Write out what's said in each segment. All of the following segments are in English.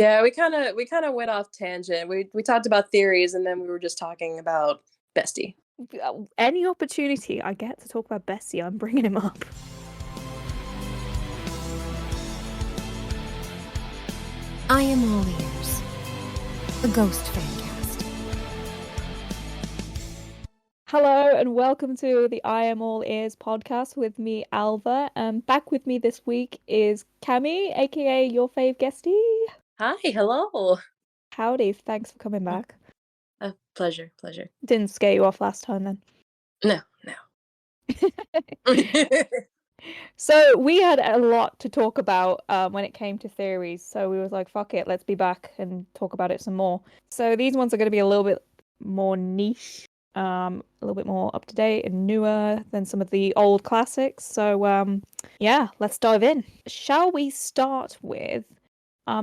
Yeah, we kind of went off tangent. We talked about theories, and then we were just talking about Bestie. Any opportunity I get to talk about Bessie, I'm bringing him up. I am all ears. A Ghost Fancast. Hello and welcome to the I Am All Ears podcast with me, Alva. Back with me this week is Cami, aka your fave guestie. Hi, hello. Howdy, thanks for coming back. Pleasure. Didn't scare you off last time then. No. So we had a lot to talk about when it came to theories. So we was like, fuck it, let's be back and talk about it some more. So these ones are going to be a little bit more niche, a little bit more up to date and newer than some of the old classics. So yeah, let's dive in. Shall we start with,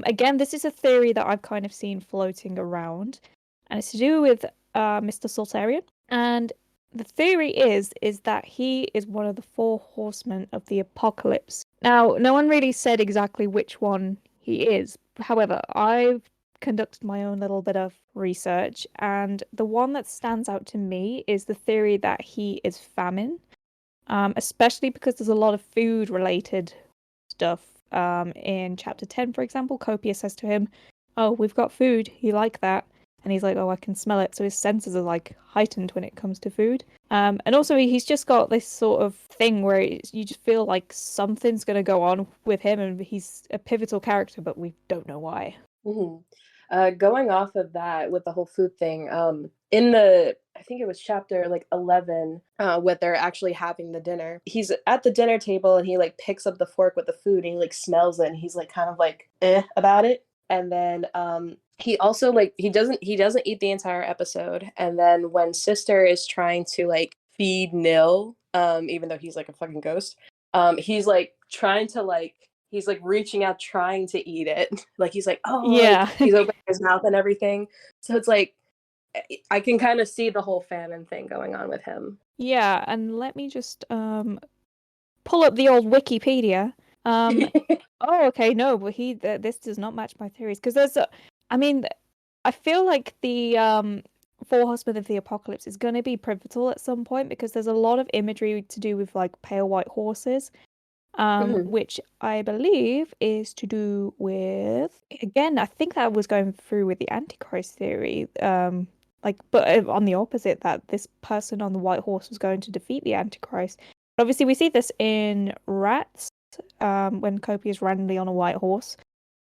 again, this is a theory that I've kind of seen floating around, and it's to do with Mr. Soltarian. And the theory is that he is one of the four horsemen of the apocalypse. Now, no one really said exactly which one he is. However, I've conducted my own little bit of research, and the one that stands out to me is the theory that he is famine, especially because there's a lot of food-related stuff. In chapter 10, for example, Copia says to him, "Oh, we've got food. You like that?" And he's like, "Oh, I can smell it." So his senses are like heightened when it comes to food. And also he's just got this sort of thing where you just feel like something's going to go on with him, and he's a pivotal character, but we don't know why. Going off of that with the whole food thing, I think it was chapter like 11, where they're actually having the dinner. He's at the dinner table and he like picks up the fork with the food and he like smells it and he's like kind of like about it. And then he also like he doesn't eat the entire episode. And then when Sister is trying to like feed Nil, even though he's like a fucking ghost, he's like trying to like he's like reaching out trying to eat it. Like he's like, oh, like Yeah. he's opening his mouth and everything. So it's like I can kind of see the whole famine thing going on with him. Yeah, and let me just pull up the old Wikipedia. Oh, okay, no, but this does not match my theories because I mean, I feel like the Four Horsemen of the Apocalypse is going to be pivotal at some point because there's a lot of imagery to do with like pale white horses, which I believe is to do with, again, I think that was going through with the Antichrist theory, but on the opposite, that this person on the white horse was going to defeat the Antichrist. But obviously, we see this in Rats, when Copy is randomly on a white horse.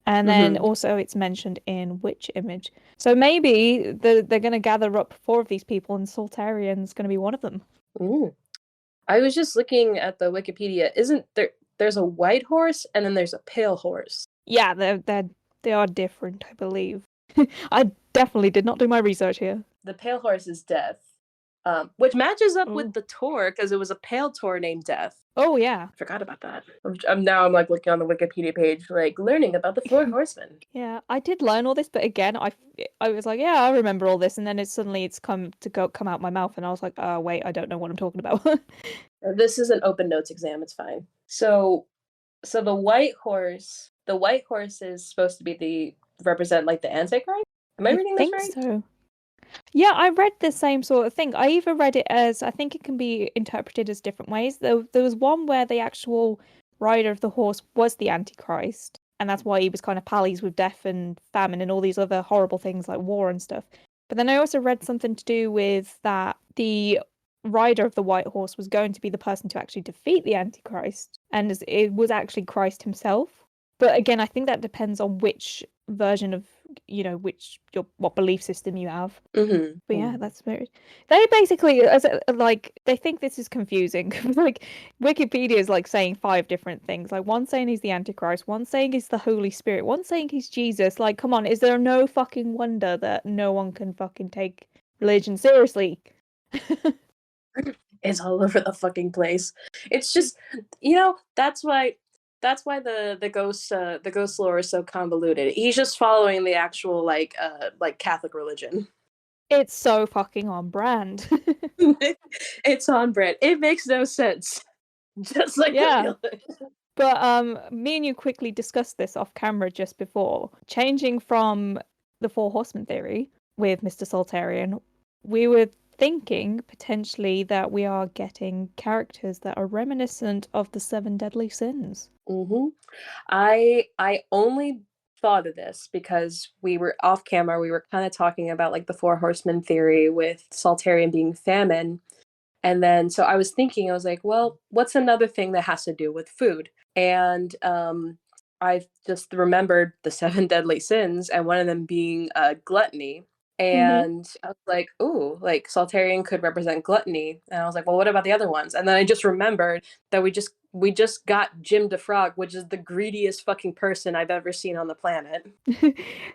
And then also it's mentioned in Witch Image. So maybe they're going to gather up four of these people and Soltarian's going to be one of them. I was just looking at the Wikipedia. Isn't there's a white horse and then there's a pale horse? Yeah, they are different, I believe. I definitely did not do my research here. The pale horse is Death, which matches up with the Tor because it was a pale Tor named Death. Oh yeah, I forgot about that. I'm like looking on the Wikipedia page, like learning about the Four Horsemen. Yeah, I did learn all this, but again, I was like, yeah, I remember all this, and then it's come out my mouth, and I was like, oh wait, I don't know what I'm talking about. This is an open notes exam. It's fine. So the white horse is supposed to be represent like the Antichrist. Am I reading this right? I think so. Yeah, I read the same sort of thing. I even read it as, I think it can be interpreted as different ways. There was one where the actual rider of the horse was the Antichrist, and that's why he was kind of pallies with death and famine and all these other horrible things like war and stuff. But then I also read something to do with that the rider of the white horse was going to be the person to actually defeat the Antichrist, and it was actually Christ himself. But again, I think that depends on which version of, what belief system you have. But yeah, that's very. They basically, they think this is confusing. Like Wikipedia is like saying 5 different things. Like one saying he's the Antichrist, one saying he's the Holy Spirit, one saying he's Jesus. Like, come on, is there no fucking wonder that no one can fucking take religion seriously? It's all over the fucking place. It's just, that's why the ghost lore is so convoluted. He's just following the actual like Catholic religion. It's so fucking on brand. It's on brand. It makes no sense. Just like yeah. But me and you quickly discussed this off camera just before. Changing from the Four Horsemen theory with Mr. Soltarian, we were thinking potentially that we are getting characters that are reminiscent of the Seven Deadly Sins. Mm-hmm. I only thought of this because we were off camera. We were kind of talking about like the Four Horsemen theory with Saltarian being famine. And then so I was thinking, I was like, well, what's another thing that has to do with food? And I just remembered the seven deadly sins, and one of them being gluttony. And I was like, ooh, like Saltarian could represent gluttony. And I was like, well, what about the other ones? And then I just remembered that we just got Jim DeFrog, which is the greediest fucking person I've ever seen on the planet.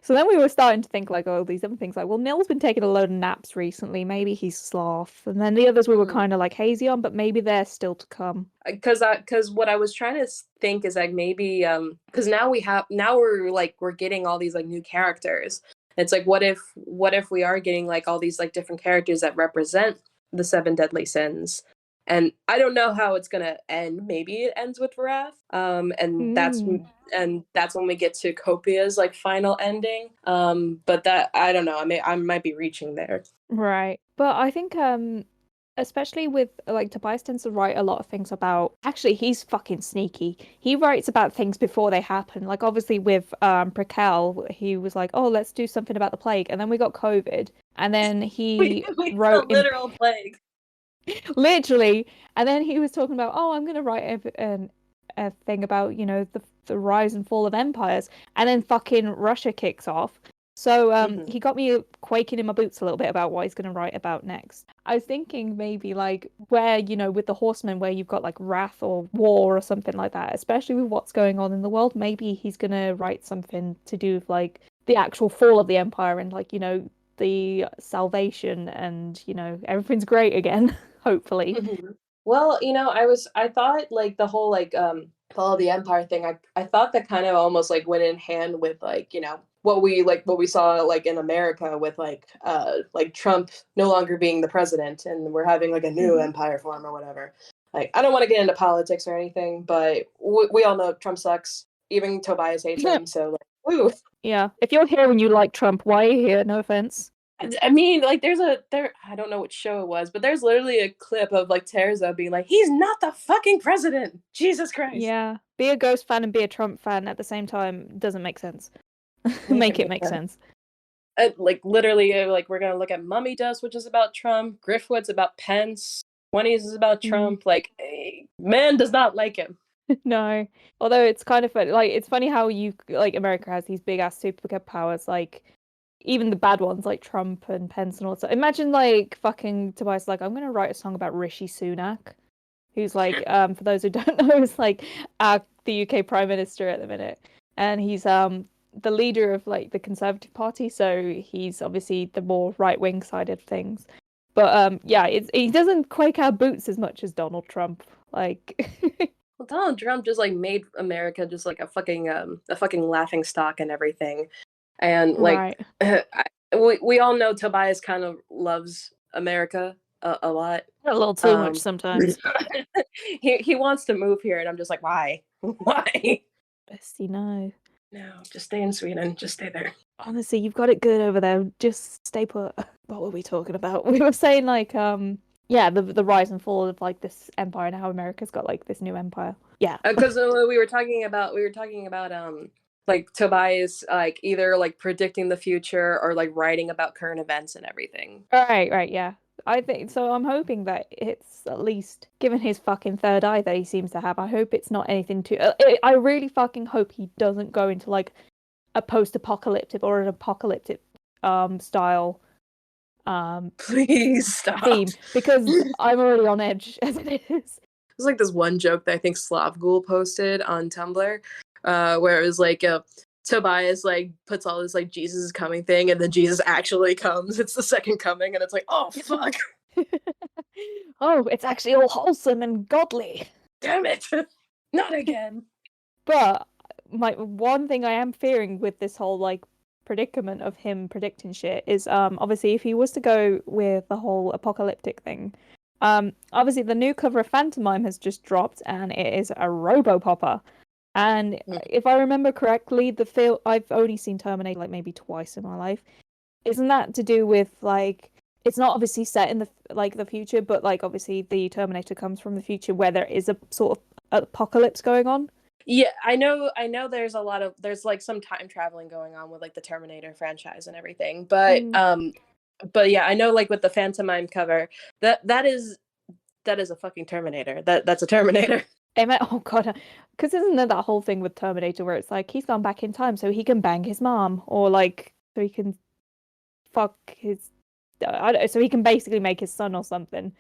So then we were starting to think like, oh, these other things like, well, Nil's been taking a load of naps recently. Maybe he's sloth. And then the others we were kind of like hazy on, but maybe they're still to come. Because what I was trying to think is like maybe because now we're getting all these like new characters. It's like what if we are getting like all these like different characters that represent the seven deadly sins. And I don't know how it's gonna end. Maybe it ends with Wrath. And that's when we get to Copia's like final ending. But that I don't know. I might be reaching there. Right. But I think especially with like Tobias tends to write a lot of things about actually he's fucking sneaky. He writes about things before they happen. Like obviously with Prekel, he was like, oh, let's do something about the plague, and then we got COVID, and then he wrote a literal plague. Literally, and then he was talking about, oh, I'm gonna write a thing about, you know, the rise and fall of empires, and then fucking Russia kicks off. So he got me quaking in my boots a little bit about what he's gonna write about next. I was thinking maybe like where, you know, with the Horsemen, where you've got like wrath or war or something like that, especially with what's going on in the world, maybe he's gonna write something to do with like the actual fall of the empire and like, you know, the salvation and, you know, everything's great again. Hopefully. Well, you know, I thought like the whole like fall of the empire thing, I thought that kind of almost like went in hand with like, you know, what we saw like in America with like Trump no longer being the president and we're having like a new empire form or whatever. Like I don't want to get into politics or anything, but we all know Trump sucks. Even Tobias hates him, so like woo. Yeah. If you're here and you like Trump, why are you here? No offense. I mean, like, I don't know what show it was, but there's literally a clip of like Terza being like, "He's not the fucking president." Jesus Christ. Yeah, be a Ghost fan and be a Trump fan at the same time doesn't make sense. Make it make sense. Like literally, like we're gonna look at Mummy Dust, which is about Trump. Griffwood's about Pence. 20s is about Trump. Like, man does not like him. No, although it's kind of funny. Like, it's funny how you like America has these big ass superpowers, like. Even the bad ones like Trump and Pence and all that. Imagine like fucking Tobias like, I'm gonna write a song about Rishi Sunak, who's like, for those who don't know, is like the UK Prime Minister at the minute. And he's the leader of like the Conservative Party, so he's obviously the more right wing side of things. But yeah, he doesn't quake our boots as much as Donald Trump. Like Well, Donald Trump just like made America just like a fucking laughing stock and everything. And like we all know Tobias kind of loves America a lot. A little too much sometimes. he wants to move here and I'm just like, why? Why? Bestie, no. No, just stay in Sweden. Just stay there. Honestly, you've got it good over there. Just stay put. What were we talking about? We were saying like yeah, the rise and fall of like this empire and how America's got like this new empire. Yeah. Because we were talking about like Tobias like either like predicting the future or like writing about current events and everything. Right, yeah. I think so. I'm hoping that it's at least, given his fucking third eye that he seems to have, I hope it's not anything too. I really fucking hope he doesn't go into like a post-apocalyptic or an apocalyptic style please stop theme, because I'm already on edge as it is. There's like this one joke that I think Slavgul posted on Tumblr. Where it was like Tobias like puts all this like Jesus is coming thing and then Jesus actually comes. It's the second coming and it's like, oh fuck. Oh, it's actually all wholesome and godly. Damn it. Not again. But my one thing I am fearing with this whole like predicament of him predicting shit is obviously if he was to go with the whole apocalyptic thing, Obviously the new cover of Phantomime has just dropped, and it is a Robopopper. And if I remember correctly, the film I've only seen Terminator like maybe twice in my life. Isn't that to do with like it's not obviously set in the future, but like obviously the Terminator comes from the future where there is a sort of apocalypse going on? Yeah, I know there's there's like some time traveling going on with like the Terminator franchise and everything. But yeah, I know like with the Phantomime cover, that is a fucking Terminator. That's a Terminator. Oh god, because isn't there that whole thing with Terminator where it's like he's gone back in time so he can bang his mom, or like so he can fuck his, I don't, so he can basically make his son or something.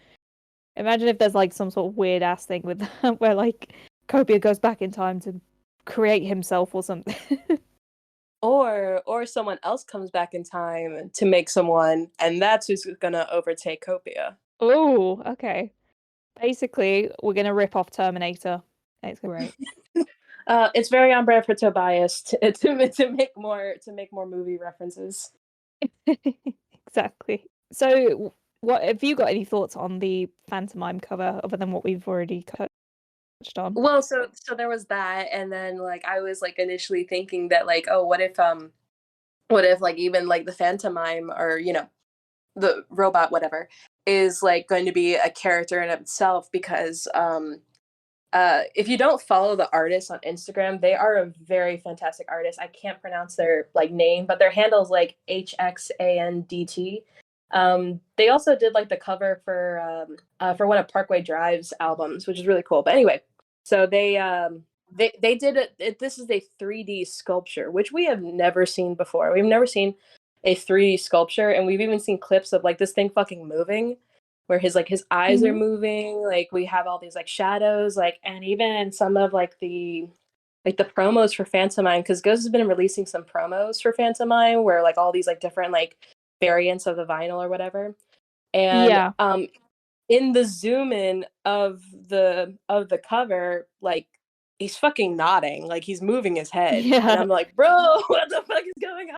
Imagine if there's like some sort of weird ass thing with that where like Copia goes back in time to create himself or something. Or someone else comes back in time to make someone, and that's who's gonna overtake Copia. Oh, okay. Basically, we're gonna rip off Terminator. It's great. It's very on brand for Tobias to make more movie references. Exactly. So, what have you got any thoughts on the Phantomime cover other than what we've already touched on? Well, so there was that, and then like I was like initially thinking that like, oh, what if like even like the Phantomime, or the robot, whatever, is like going to be a character in itself, because if you don't follow the artists on Instagram, they are a very fantastic artist. I can't pronounce their like name, but their handle's like HXANDT. They also did like the cover for one of Parkway Drive's albums, which is really cool. But anyway, so they did it. This is a 3D sculpture, which we have never seen before. We've never seen a 3D sculpture, and we've even seen clips of like this thing fucking moving, where his eyes are moving. Like we have all these like shadows, like, and even in some of like the promos for Phantomime, because Ghost has been releasing some promos for Phantomime where like all these like different like variants of the vinyl or whatever. And Yeah. In the zoom in of the cover, like he's fucking nodding, like he's moving his head. Yeah. And I'm like, bro, what the fuck is going on?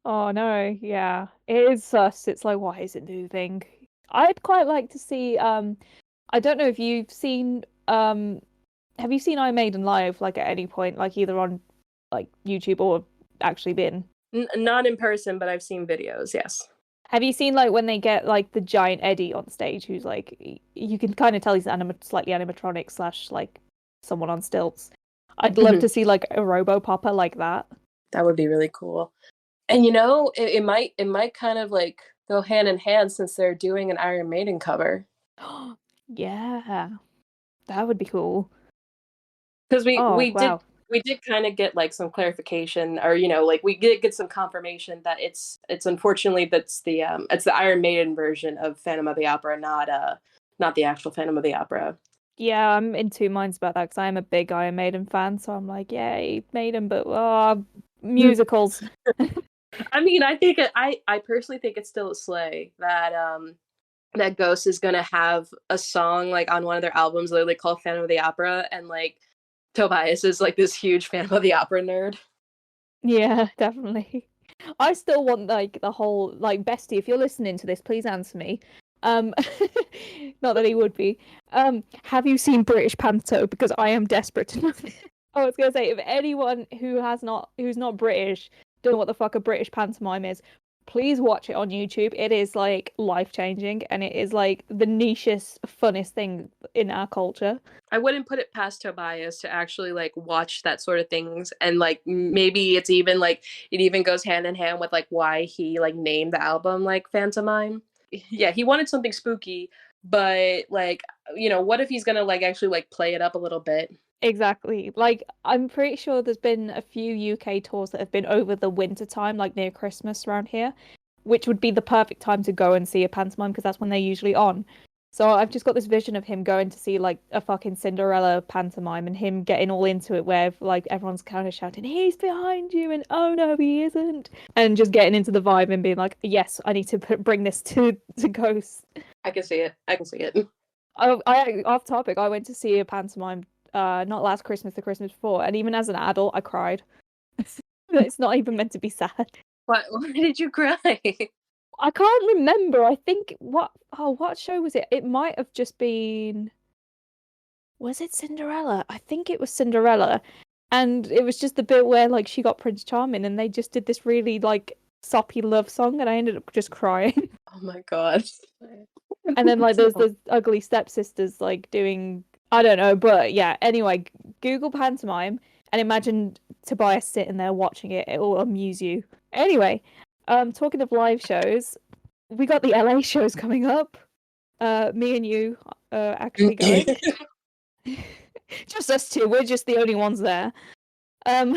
Oh no, yeah. It is sus. It's like, why is it moving? I'd quite like to see I don't know if you've seen have you seen Iron Maiden live like at any point, like either on like YouTube or actually been? Not in person, but I've seen videos, yes. Have you seen like when they get like the giant Eddie on stage who's like you can kind of tell he's slightly animatronic slash like someone on stilts. I'd love to see like a Robopopper like that. That would be really cool. And it might kind of like go hand in hand, since they're doing an Iron Maiden cover. Yeah, that would be cool. Because wow. we did kind of get like some clarification, or like we did get some confirmation that it's unfortunately it's the Iron Maiden version of Phantom of the Opera, not the actual Phantom of the Opera. Yeah, I'm in two minds about that because I am a big Iron Maiden fan, so I'm like, yay, Maiden, but musicals. I mean, I personally think it's still a slay that Ghost is gonna have a song like on one of their albums literally called Phantom of the Opera, and like Tobias is like this huge Phantom of the Opera nerd. Yeah, definitely. I still want like the whole like Bestie, if you're listening to this, please answer me. Not that he would be. Have you seen British Panto? Because I am desperate to know. I was gonna say, if anyone who's not British don't know what the fuck a British pantomime is, please watch it on YouTube. It is like life-changing, and it is like the nichest, funnest thing in our culture. I wouldn't put it past Tobias to actually like watch that sort of things, and like maybe it's even like it even goes hand in hand with like why he like named the album like Phantomime. Yeah, he wanted something spooky, but like what if he's gonna like actually like play it up a little bit? Exactly. Like, I'm pretty sure there's been a few UK tours that have been over the winter time, like near Christmas around here, which would be the perfect time to go and see a pantomime because that's when they're usually on. So I've just got this vision of him going to see like a fucking Cinderella pantomime and him getting all into it where like everyone's kind of shouting, "He's behind you," and "Oh no, he isn't," and just getting into the vibe and being like, "Yes, I need to bring this to Ghost." I can see it. I can see it. I off topic, I went to see a pantomime not last Christmas, the Christmas before, and even as an adult I cried. It's not even meant to be sad. Why did you cry? I can't remember. I think what show was it? It might have just been. Was it Cinderella? I think it was Cinderella. And it was just the bit where like she got Prince Charming and they just did this really like soppy love song and I ended up just crying. Oh my god. And then like there's the ugly stepsisters like doing I don't know, but yeah, anyway, Google pantomime and imagine Tobias sitting there watching it. It will amuse you. Anyway, talking of live shows, we got the LA shows coming up. Me and you actually going. Just us two. We're just the only ones there. No,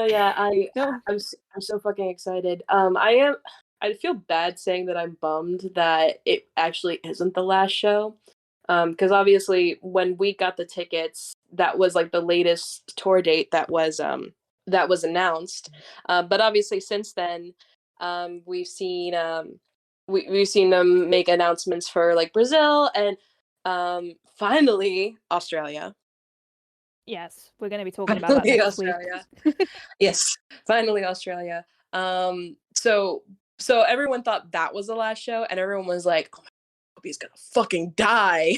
yeah, No. I'm so fucking excited. I feel bad saying that I'm bummed that it actually isn't the last show. Because obviously when we got the tickets, that was like the latest tour date that was announced. But obviously since then, we've seen we've seen them make announcements for like Brazil and finally Australia. Yes, we're going to be talking about that Finally next week. Australia. Yes, finally Australia. So everyone thought that was the last show, and everyone was like, "Oh my God, he's gonna fucking die."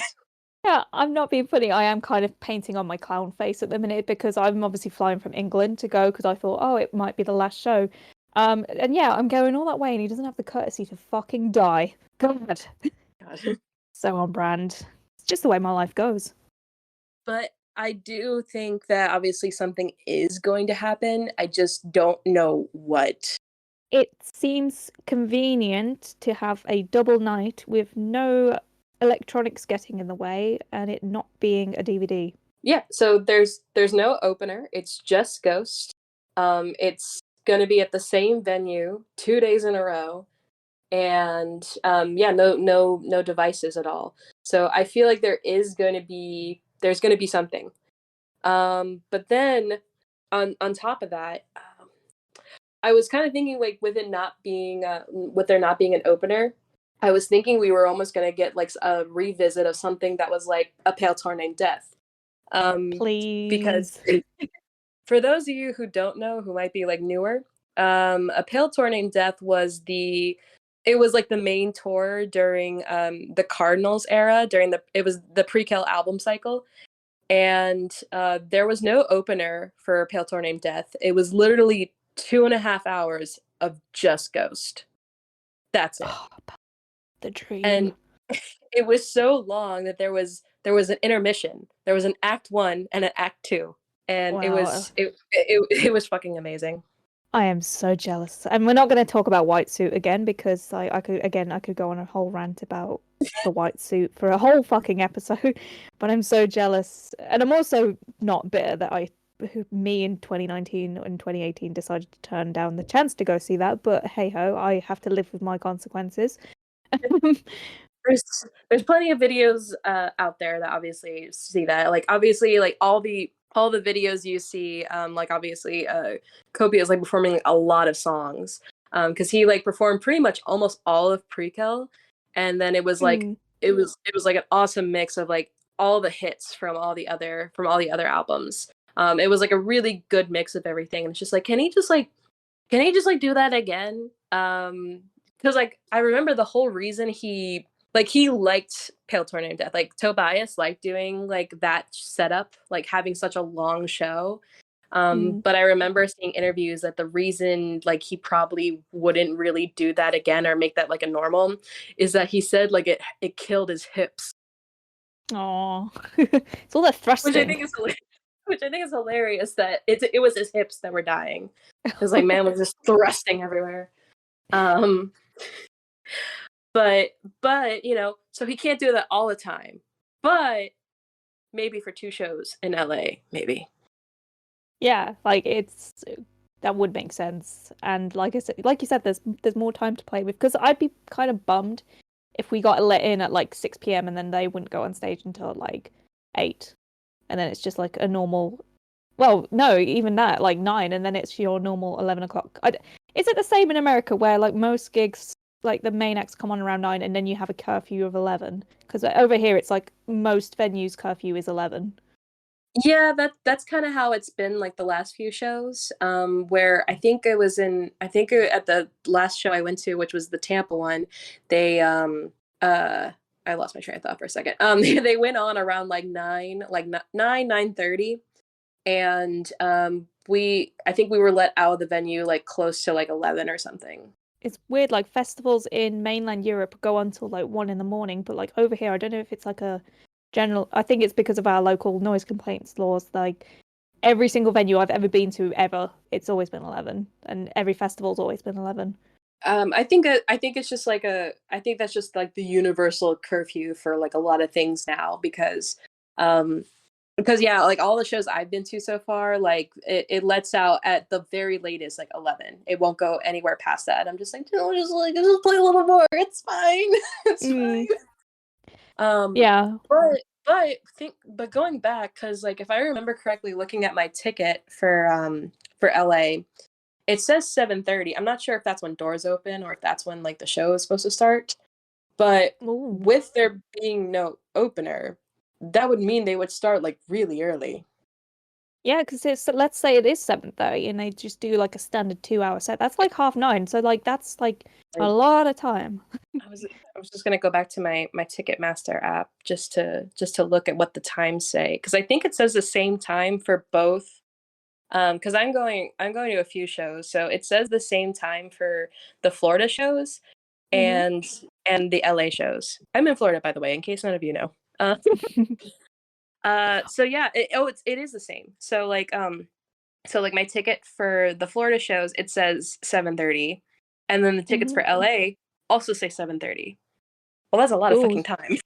Yeah, I'm not being funny. I am kind of painting on my clown face at the minute because I'm obviously flying from England to go because I thought, oh, it might be the last show. And yeah, I'm going all that way and he doesn't have the courtesy to fucking die. God. God. So on brand. It's just the way my life goes. But I do think that obviously something is going to happen. I just don't know what. It seems convenient to have a double night with no electronics getting in the way and it not being a DVD. Yeah, so there's no opener. It's just Ghost. It's gonna be at the same venue 2 days in a row, and yeah, no devices at all. So I feel like there's going to be something. But then on top of that, I was kind of thinking like with there not being an opener, I was thinking we were almost going to get like a revisit of something that was like A Pale Tour Named Death. Please. Because for those of you who don't know, who might be like newer, A Pale Tour Named Death was it was like the main tour during the Cardinals era, it was the pre-Kill album cycle. And there was no opener for A Pale Tour Named Death. It was literally 2.5 hours of just Ghost. That's it. Oh, the dream. And it was so long that there was an intermission. There was an act 1 and an act 2. And wow. it was fucking amazing. I am so jealous. And we're not going to talk about White Suit again because I could go on a whole rant about the White Suit for a whole fucking episode. But I'm so jealous. And I'm also not bitter that me in 2019 and 2018 decided to turn down the chance to go see that. But hey ho, I have to live with my consequences. There's plenty of videos out there that obviously see that. Like obviously like all the videos you see, like obviously Kobe is like performing a lot of songs. Because he like performed pretty much almost all of Pre-Kill. And then it was like it was like an awesome mix of like all the hits from all the other albums. It was like a really good mix of everything. And it's just like, can he just do that again? Because like I remember the whole reason he liked Pale Tour Named Death. Like Tobias liked doing like that setup, like having such a long show. But I remember seeing interviews that the reason like he probably wouldn't really do that again or make that like a normal is that he said like it killed his hips. Oh, it's all that thrusting. Which I think is hilarious that it was his hips that were dying. Because like man was just thrusting everywhere. But you know, so he can't do that all the time. But maybe for 2 shows in LA, maybe. Yeah, like that would make sense. And like you said, there's more time to play with. Because I'd be kind of bummed if we got let in at like 6 p.m. and then they wouldn't go on stage until like 8, and then it's just like a normal. Well, no, even that, like 9, and then it's your normal 11 o'clock. Is it the same in America where like most gigs, like the main acts come on around 9, and then you have a curfew of 11? Because over here it's like most venues curfew is 11. Yeah, that's kind of how it's been like the last few shows. Where I think at the last show I went to, which was the Tampa one, they uh I lost my train of thought for a second. They went on around like 9:30, and we I think we were let out of the venue like close to like 11 or something. It's weird, like festivals in mainland Europe go on till like 1 in the morning, but like over here, I don't know if it's like a general. I think it's because of our local noise complaints laws. Like every single venue I've ever been to ever, it's always been 11, and every festival's always been 11. I think it's just like I think that's just like the universal curfew for like a lot of things now um because yeah, like all the shows I've been to so far, like it lets out at the very latest like 11. It won't go anywhere past that. I'm just like, no, just play a little more. It's fine. It's Mm, fine. Um, yeah. but going back, because like if I remember correctly, looking at my ticket for LA, it says 7:30. I'm not sure if that's when doors open or if that's when like the show is supposed to start. But Ooh. with there being no opener, that would mean they would start like really early. Yeah, because it's let's say it is 7:30 and they just do like a standard 2 hour set. That's like 9:30, so like that's like a Like, lot of time. I was just gonna go back to my Ticketmaster app just to look at what the times say, because I think it says the same time for both. Because I'm going to a few shows, so it says the same time for the Florida shows Hmm. and the LA shows. I'm in Florida, by the way, in case none of you know. So yeah, it is the same. So like my ticket for the Florida shows, it says 7:30, and then the tickets Hmm. for LA also say 7:30. Well, that's a lot of Ooh. fucking time.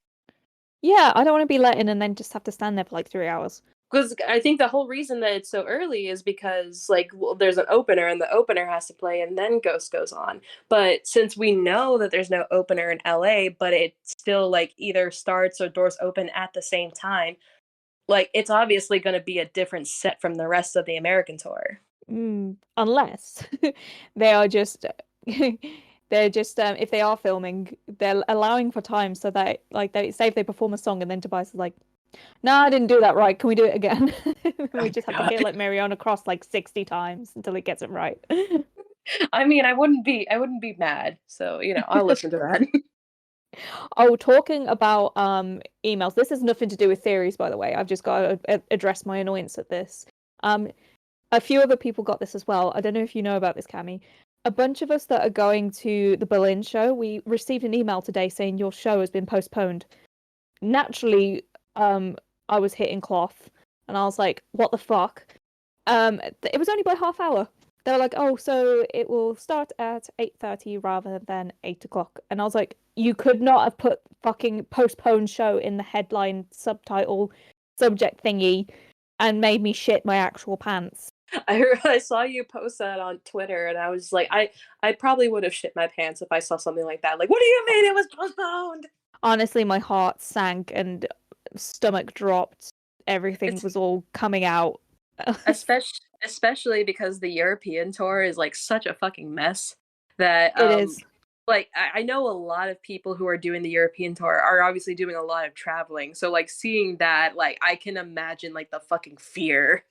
Yeah, I don't want to be let in and then just have to stand there for like 3 hours. Because I think the whole reason that it's so early is because like there's an opener and the opener has to play and then Ghost goes on. But since we know that there's no opener in LA, but it still like either starts or doors open at the same time, like it's obviously going to be a different set from the rest of the American tour. Unless they are just they're just if they are filming, they're allowing for time so that like they say if they perform a song and then Tobias is like, "No, I didn't do that right. Can we do it again?" We Oh just have to God. hear like Mariana Cross like 60 times until it gets it right. I mean, I wouldn't be mad. So, you know, I'll listen to that. Oh, talking about emails. This has nothing to do with theories, by the way. I've just got to address my annoyance at this. Um, a few other people got this as well. I don't know if you know about this, Cami. A bunch of us that are going to the Berlin show, we received an email today saying your show has been postponed. Naturally, I was hitting cloth, and I was like, "What the fuck?" It was only by half hour. They were like, "Oh, so it will start at 8:30 rather than 8 o'clock," and I was like, "You could not have put fucking postponed show in the headline subtitle subject thingy and made me shit my actual pants." I saw you post that on Twitter, and I was like, I probably would have shit my pants if I saw something like that. Like, what do you mean it was postponed? Honestly, my heart sank and stomach dropped. Everything It's was all coming out. especially because the European tour is like such a fucking mess that It is. like I know a lot of people who are doing the European tour are obviously doing a lot of traveling. So like seeing that, like I can imagine like the fucking fear.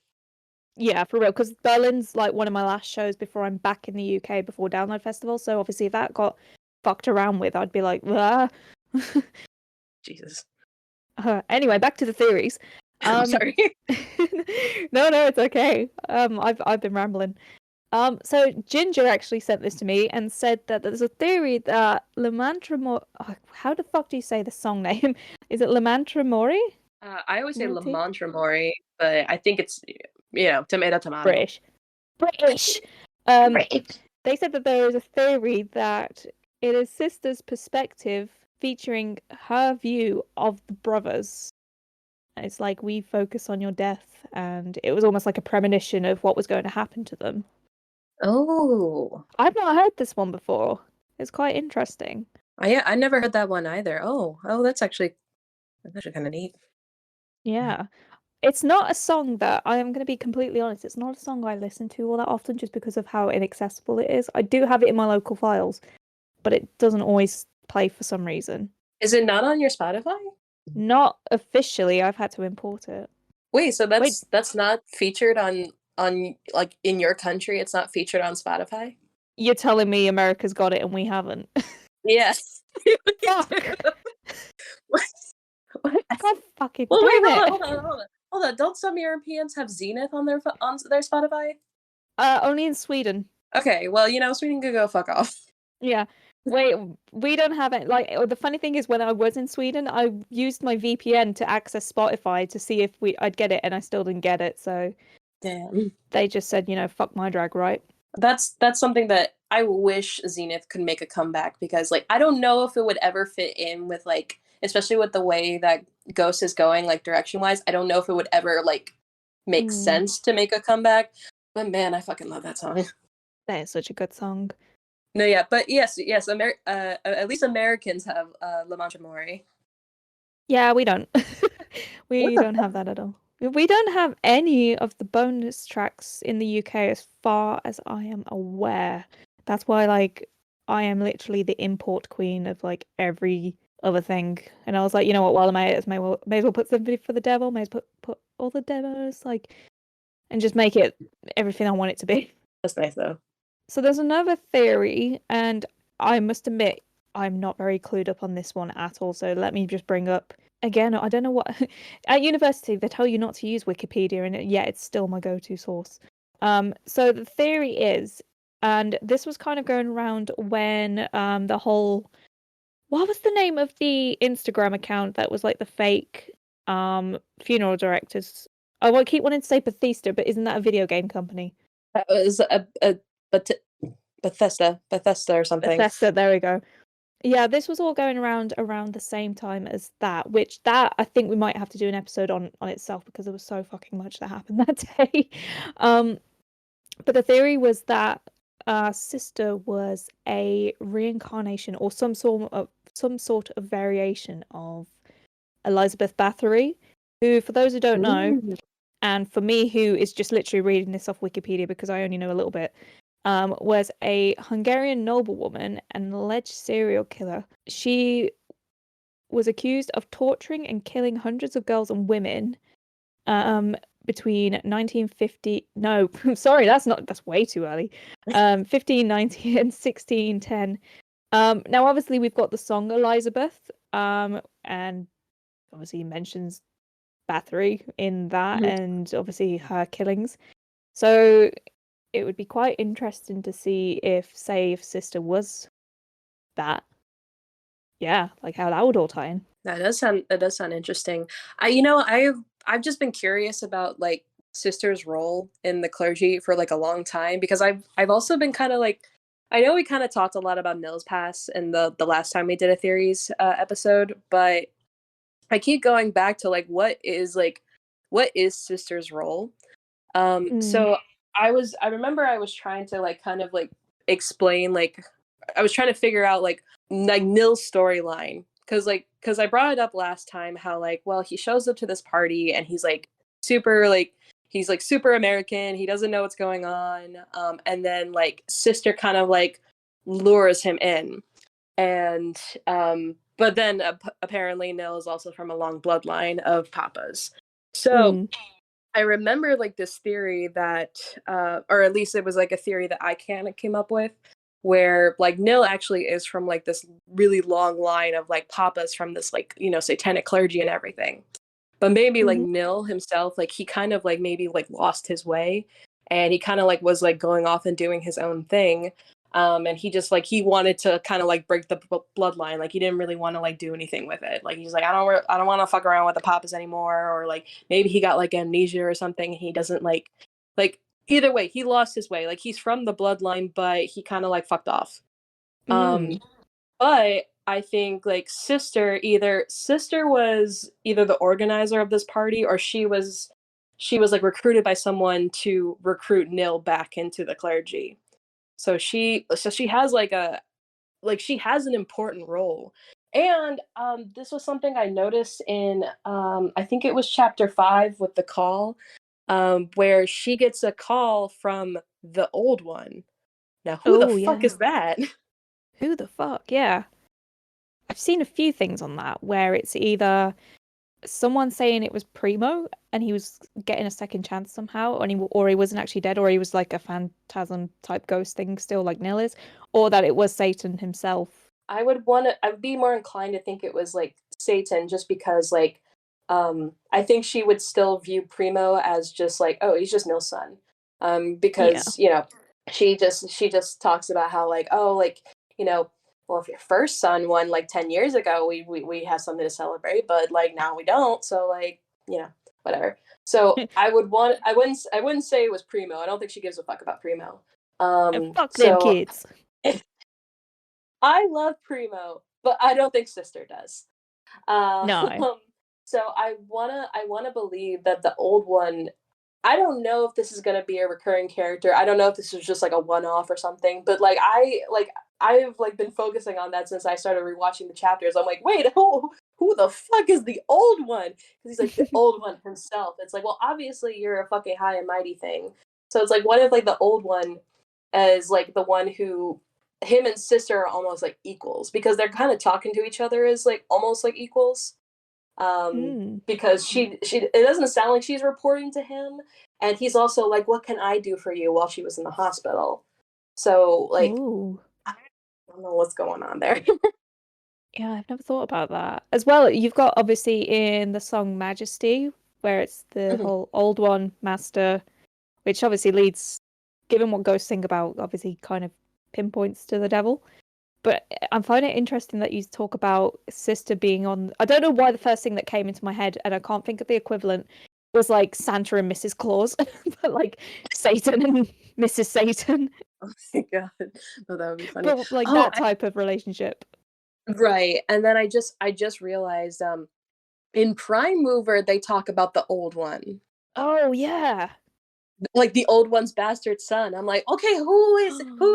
Yeah, for real. Because Berlin's like one of my last shows before I'm back in the UK before Download Festival. So obviously, if that got fucked around with, I'd be like, ah. Jesus. Anyway, back to the theories. I'm sorry. No, it's okay. I've been rambling. So Ginger actually sent this to me and said that there's a theory that how the fuck do you say the song name? Is it Lamantra Mori? I always say Morty? Lamantra Mori, but I think it's tomato tomato. British. British. Um, Right. they said that there is a theory that it is Sister's perspective featuring her view of the brothers. And it's like we focus on your death, and it was almost like a premonition of what was going to happen to them. Oh. I've not heard this one before. It's quite interesting. I never heard that one either. That's actually kind of neat. Yeah. It's not a song that I am going to be completely honest. It's not a song I listen to all that often just because of how inaccessible it is. I do have it in my local files, but it doesn't always play for some reason. Is it not on your Spotify? Not officially. I've had to import it. Wait, so Wait, that's not featured on like in your country? It's not featured on Spotify? you're telling me America's got it and we haven't? Yes. Fuck! What? God fucking Well, wait, damn it! hold on. Don't some Europeans have Zenith on on their Spotify? Only in Sweden. Okay, well, Sweden could go fuck off. Yeah. Wait, we don't have it. Like, the funny thing is, when I was in Sweden, I used my VPN to access Spotify to see if I'd get it, and I still didn't get it. So Damn. they just said, fuck my drag, right? That's something that I wish Zenith could make a comeback, because like I don't know if it would ever fit in with like, especially with the way that Ghost is going like direction wise. I don't know if it would ever like make sense to make a comeback. But man, I fucking love that song. That is such a good song. No, yeah, but yes, at least Americans have La Mancha Mori. Yeah, we don't. What We the don't have that at all. We don't have any of the bonus tracks in the UK as far as I am aware. That's why, like, I am literally the import queen of like every other thing. And I was like, you know what, while I'm at it, may as well put Sympathy for the Devil, may as well put all the demos, like, and just make it everything I want it to be. That's nice though. So there's another theory, and I must admit, I'm not very clued up on this one at all. So let me just bring up again. I don't know what at university they tell you not to use Wikipedia, and yet it's still my go-to source. So the theory is, and this was kind of going around when the whole, what was the name of the Instagram account that was like the fake funeral directors? Oh, I keep wanting to say Bethesda, but isn't that a video game company? That was a Bethesda or something. Bethesda, there we go. Yeah, this was all going around the same time as that, which that I think we might have to do an episode on itself, because there was so fucking much that happened that day. But the theory was that Sister was a reincarnation or some sort of variation of Elizabeth Bathory, who, for those who don't know, Ooh. and for me, who is just literally reading this off Wikipedia because I only know a little bit, was a Hungarian noblewoman and alleged serial killer. She was accused of torturing and killing hundreds of girls and women between 1950. No, sorry, that's way too early. 1590 and 1610. Now, obviously, we've got the song Elizabeth, and obviously mentions Bathory in that, and obviously her killings. So it would be quite interesting to see if Sister was that. Yeah, like how that would all tie in. That does sound interesting. I've just been curious about like Sister's role in the clergy for like a long time, because I've also been kind of like, I know we kind of talked a lot about Nils Pass in the last time we did a theories episode, but I keep going back to like what is Sister's role? So I remember I was trying to like kind of like explain, like I was trying to figure out like Nil's storyline, because I brought it up last time how like, well, he shows up to this party and he's like super American, he doesn't know what's going on, and then like Sister kind of like lures him in, and but then apparently Nil is also from a long bloodline of papas. So I remember like this theory that, or at least it was like a theory that I kind of came up with, where like Nil actually is from like this really long line of like papas from this like, satanic clergy and everything. But maybe like Nil himself, like he kind of like maybe like lost his way, and he kind of like was like going off and doing his own thing. And he just like, he wanted to kind of like break the bloodline. Like he didn't really want to like do anything with it. Like he's like, I don't want to fuck around with the papas anymore. Or like maybe he got like amnesia or something. And he doesn't like either way, he lost his way. Like he's from the bloodline, but he kind of like fucked off. But I think like Sister was either the organizer of this party, or she was like recruited by someone to recruit Nil back into the clergy. So she has she has an important role. And this was something I noticed in I think it was chapter 5 with the call, where she gets a call from the old one. Now who the fuck is that? Who the fuck? Yeah. I've seen a few things on that where it's either someone saying it was Primo and he was getting a second chance somehow, and he wasn't actually dead, or he was like a phantasm type ghost thing still, like Nil is, or that it was Satan himself. I'd be more inclined to think it was like Satan, just because like I think she would still view Primo as just like, oh, he's just Nil's son. Because she just talks about how like, oh, like, well, if your first son won like 10 years ago, we have something to celebrate, but like now we don't, so like, whatever. So I wouldn't say it was Primo. I don't think she gives a fuck about Primo. Fuck them So kids. I love Primo, but I don't think Sister does. No. So I wanna believe that the old one. I don't know if this is gonna be a recurring character. I don't know if this was just like a one-off or something. But I've like been focusing on that since I started rewatching the chapters. I'm like, wait, who the fuck is the old one? Because he's like the old one himself. It's like, well, obviously you're a fucking high and mighty thing. So it's like, what if like the old one is like the one who him and Sister are almost like equals, because they're kind of talking to each other as like almost like equals. Because she it doesn't sound like she's reporting to him, and he's also like, what can I do for you, while she was in the hospital. So like, Ooh. I don't know what's going on there. Yeah, I've never thought about that. As well, you've got obviously in the song Majesty, where it's the Mhm. whole old one, master, which obviously leads, given what ghosts think about, obviously kind of pinpoints to the devil. But I find it interesting that you talk about Sister being on. I don't know why the first thing that came into my head, and I can't think of the equivalent, was like Santa and Mrs. Claus, but like Satan and Mrs. Satan, Oh my god. Oh, that would be funny. but like Oh, that type of relationship. right. And then I just realized in Prime Mover they talk about the old one. Oh yeah. Like the old one's bastard son. I'm like, okay, who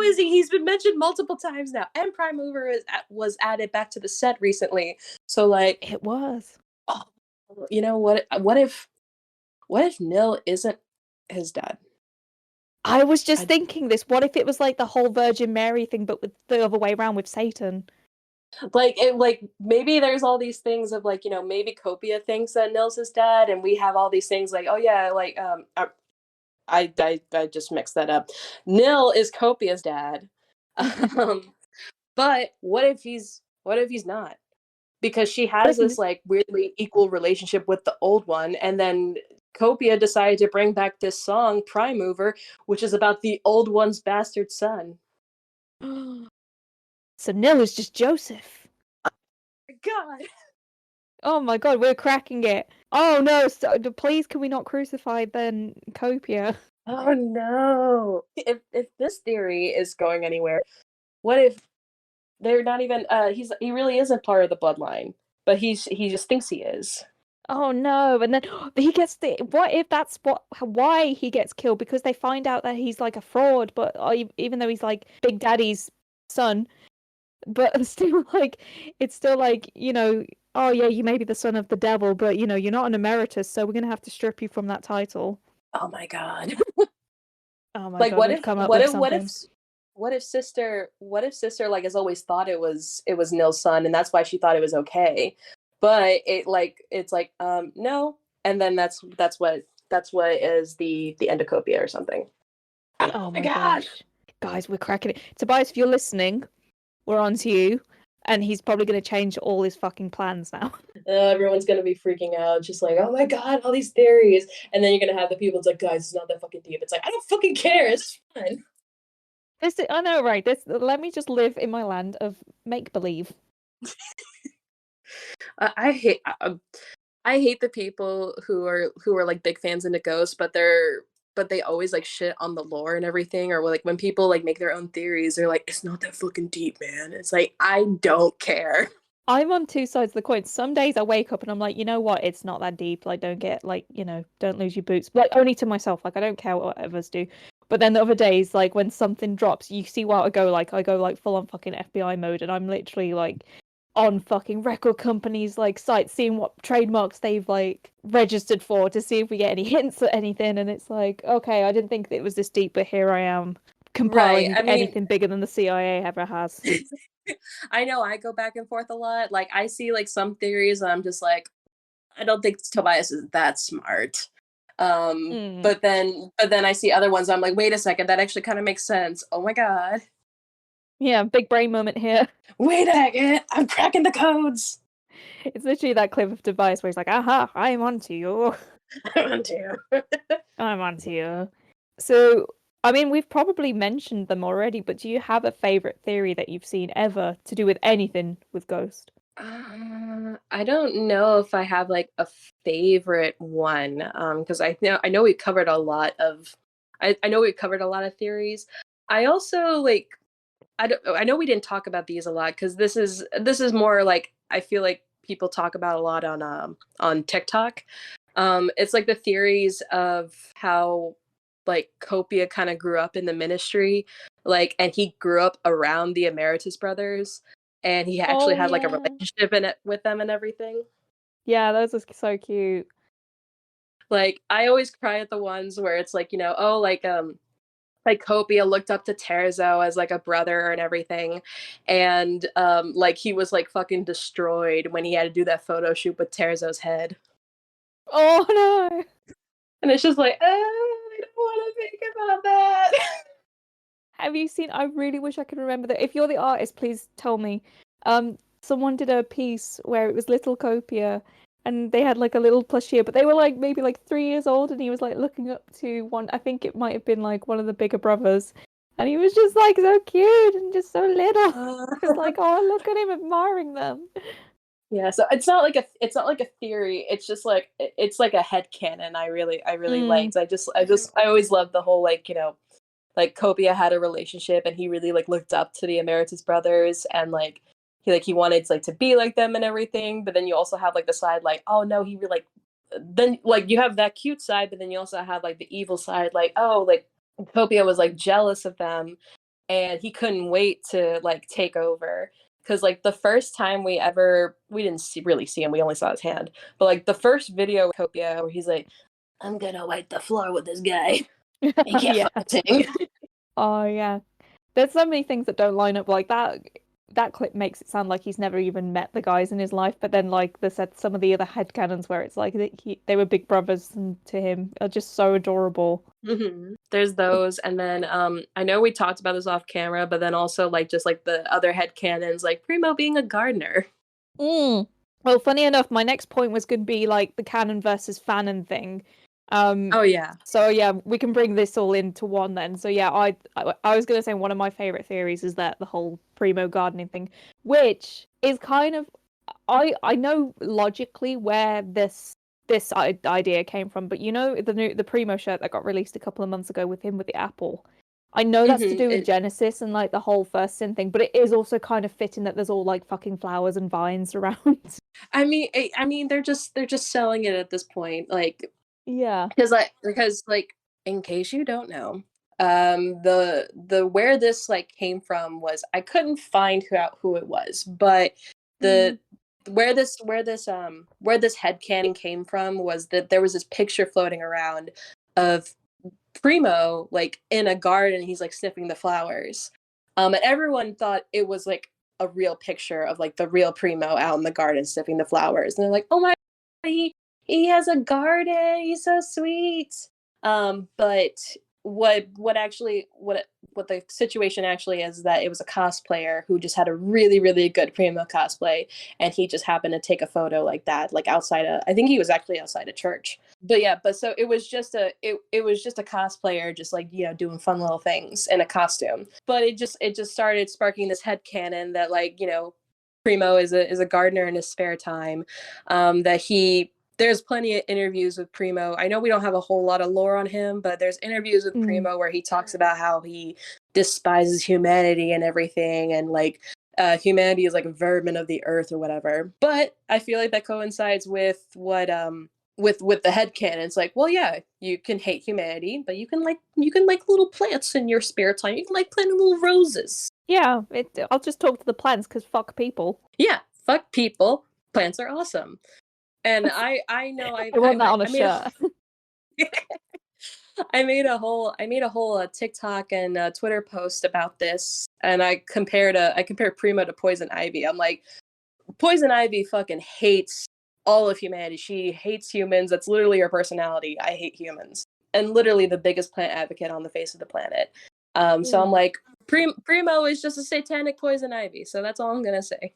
is he? He's been mentioned multiple times now. And Prime Mover was added back to the set recently. So like, It was. oh, you know what? What if Nil isn't his dad? I was just I, thinking this. What if it was like the whole Virgin Mary thing, but with the other way around with Satan? like maybe there's all these things of like, maybe Copia thinks that Nil's his dad, and we have all these things like, oh yeah, like I just mixed that up. Nil is Copia's dad. um, but what if he's not? Because she has this like weirdly equal relationship with the old one, and then Copia decided to bring back this song Prime Mover, which is about the old one's bastard son. So Nil is just Joseph. God. Oh my god, we're cracking it. Oh no, please can we not crucify then Copia? Oh no. If this theory is going anywhere, what if they're not even he really isn't part of the bloodline, but he just thinks he is. Oh no, and then he gets what if that's why he gets killed, because they find out that he's like a fraud, but even though he's like Big Daddy's son, but still like it's still like, oh yeah, you may be the son of the devil, but you're not an emeritus, so we're gonna have to strip you from that title. Oh my god. Oh my Like god, what we've if come up what with if what if something. what if sister like has always thought it was Nil's son, and that's why she thought it was okay. But it's like no, and then that's what is the endocopia or something. Oh Oh my my god. gosh. Guys, we're cracking it. Tobias, if you're listening, we're on to you. And he's probably going to change all his fucking plans now. Everyone's gonna be freaking out, just like, oh my god, all these theories, and then you're gonna have the people. It's like, guys, it's not that fucking deep. It's like, I don't fucking care. It's fun. I know, right? Let me just live in my land of make believe. I hate the people who are like big fans into Ghost, but they always like shit on the lore and everything, or like when people like make their own theories, they're like, it's not that fucking deep, man. It's like, I don't care. I'm on two sides of the coin. Some days I wake up and I'm like, you know what? It's not that deep. Like, don't get like, don't lose your boots. Like, only to myself. Like, I don't care what others do. But then the other days, like when something drops, you see what I go like full on fucking FBI mode, and I'm literally like on fucking record companies like sites, seeing what trademarks they've like registered for to see if we get any hints at anything. And it's like, okay, I didn't think that it was this deep, but here I am Right. compiling I mean, anything bigger than the CIA ever has. I know I go back and forth a lot. Like I see like some theories and I'm just like, I don't think Tobias is that smart. Mm. But then I see other ones. I'm like, wait a second, that actually kind of makes sense. Oh my god. Yeah, big brain moment here. Wait a second, I'm cracking the codes. It's literally that clip of Tobias where he's like, aha, I'm onto you. I want to. I'm onto you. So, I mean, we've probably mentioned them already, but do you have a favorite theory that you've seen ever to do with anything with Ghost? I don't know if I have like a favorite one, because I know we covered a lot of, I know we covered a lot of theories. I also like, I know we didn't talk about these a lot because this is more like I feel like people talk about a lot on TikTok. It's like the theories of how like Copia kind of grew up in the ministry, like, and he grew up around the Emeritus brothers, and he actually Oh, had like a yeah. relationship in it with them and everything. Yeah, those are so cute. Like, I always cry at the ones where it's like, oh, like Copia looked up to Terzo as like a brother and everything, and like he was like fucking destroyed when he had to do that photo shoot with Terzo's head. Oh, no. And it's just like, I don't want to think about that. Have you seen? I really wish I could remember that. If you're the artist, please tell me. Someone did a piece where it was little Copia, and they had like a little plushie, but they were like maybe like 3 years old, and he was like looking up to one. I think it might have been like one of the bigger brothers, and he was just like so cute and just so little. Just like, oh, look at him admiring them. Yeah, so it's not like a theory. It's just like it's like a headcanon. I really Mm. liked. I always loved the whole like like Copia had a relationship and he really like looked up to the Emeritus brothers, and like he wanted like to be like them and everything. But then you also have like the side like, oh no, he really like, then like you have that cute side, but then you also have like the evil side, like, oh, like Copia was like jealous of them and he couldn't wait to like take over. Because like the first time we didn't really see him, we only saw his hand, but like the first video of Copia where he's like, I'm gonna wipe the floor with this guy, he can't Yeah. fucking sing. Oh yeah. There's so many things that don't line up like that. That clip makes it sound like he's never even met the guys in his life, but then like they said some of the other headcanons where it's like they were big brothers and to him are just so adorable. There's those, and then I know we talked about this off camera, but then also like just like the other headcanons, like Primo being a gardener. Mm. Well, funny enough, my next point was going to be like the canon versus fanon thing. Oh yeah. So yeah, we can bring this all into one then. So yeah, I was gonna say one of my favorite theories is that the whole Primo gardening thing, which is kind of I know logically where this idea came from, but you know the Primo shirt that got released a couple of months ago with him with the apple. I know that's to do with Genesis and like the whole first sin thing, but it is also kind of fitting that there's all like fucking flowers and vines around. I mean they're just selling it at this point, like, Yeah. because like in case you don't know, the where this like came from was I couldn't find who it was, but the where this headcanon came from was that there was this picture floating around of Primo like in a garden, he's like sniffing the flowers. And everyone thought it was like a real picture of like the real Primo out in the garden sniffing the flowers. And they're like, oh my God, he has a garden, he's so sweet. But what the situation actually is that it was a cosplayer who just had a really, really good Primo cosplay, and he just happened to take a photo like that, like outside I think he was actually outside a church. But yeah, but so it was just a cosplayer just like, doing fun little things in a costume. But it just started sparking this headcanon that like, Primo is a gardener in his spare time. That there's plenty of interviews with Primo. I know we don't have a whole lot of lore on him, but there's interviews with Primo where he talks about how he despises humanity and everything, and like humanity is like a vermin of the earth or whatever. But I feel like that coincides with what with the headcanon. It's like, well, yeah, you can hate humanity, but you can like little plants in your spare time. You can like planting little roses. Yeah, I'll just talk to the plants because fuck people. Yeah, fuck people. Plants are awesome. And I know I want that on a shirt. I made a whole TikTok and Twitter post about this, and I compared Primo to Poison Ivy. I'm like, Poison Ivy fucking hates all of humanity. She hates humans. That's literally her personality. I hate humans. And literally the biggest plant advocate on the face of the planet. So I'm like, Primo is just a satanic poison ivy. So that's all I'm gonna say.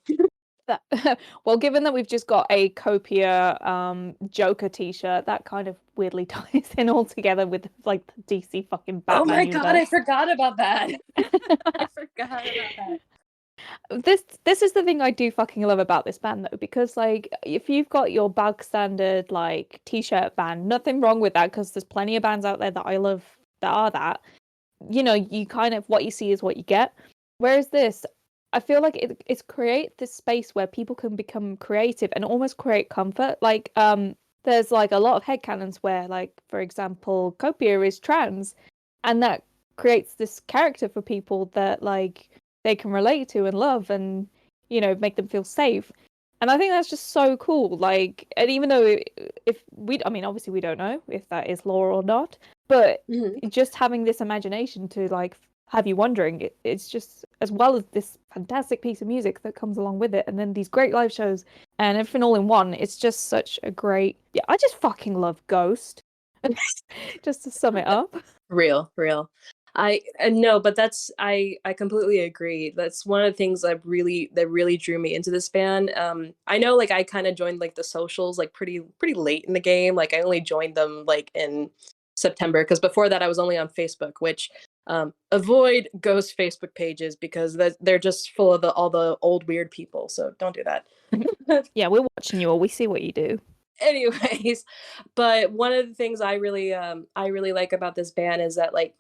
That, well, given that we've just got a Copia Joker t-shirt, that kind of weirdly ties in all together with like the DC fucking Batman Oh my universe. god, I forgot about that. I forgot about that. This is the thing I do fucking love about this band though, because like if you've got your bog standard like t-shirt band, nothing wrong with that because there's plenty of bands out there that I love that are that. You know, you kind of what you see is what you get. Whereas this, I feel like it's create this space where people can become creative and almost create comfort. Like there's like a lot of headcanons where like for example Copia is trans and that creates this character for people that like they can relate to and love and you know make them feel safe. And I think that's just so cool. Like, and even though if we, I mean, obviously we don't know if that is lore or not, but just having this imagination to like have you wondering, it's just as well as this fantastic piece of music that comes along with it, and then these great live shows and everything all in one. It's just such a great. Yeah, I just fucking love Ghost. Just to sum it up. Real. I no, but that's I completely agree. That's one of the things that really drew me into this band. I know like I kind of joined like the socials like pretty late in the game. Like I only joined them like in September because before that I was only on Facebook, which avoid ghost Facebook pages because they're just full of all the old weird people. So don't do that. Yeah, we're watching you all. We see what you do. Anyways, but one of the things I really like about this band is that like